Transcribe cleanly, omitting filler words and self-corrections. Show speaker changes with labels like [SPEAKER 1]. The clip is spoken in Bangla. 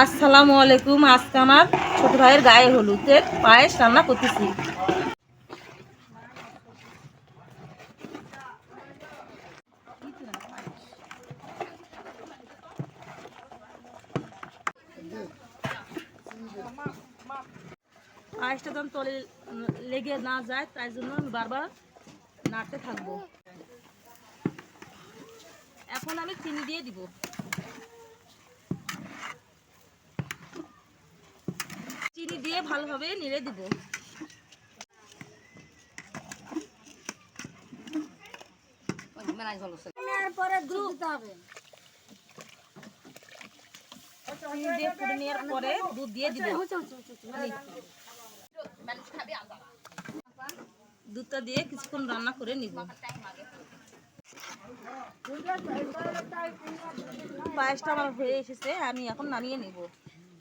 [SPEAKER 1] আসসালামু আলাইকুম। আজকে আমার ছোট ভাইয়ের গায়ে হলুদের পায়েস রান্না করতেছি। পায়েসটা যখন তলে লেগে না যায় তাই জন্য আমি বারবার নাড়তে থাকবো। এখন আমি চিনি দিয়ে দিব। চিনি দিয়ে ভালোভাবে নেড়ে দিব। চিনি দিয়ে ফুটে নেওয়ার পরে দুধ দিয়ে দিব। দুধটা দিয়ে কিছুক্ষণ রান্না করে নিব। পায়েসটা আমার হয়ে এসেছে, আমি এখন নামিয়ে নিব।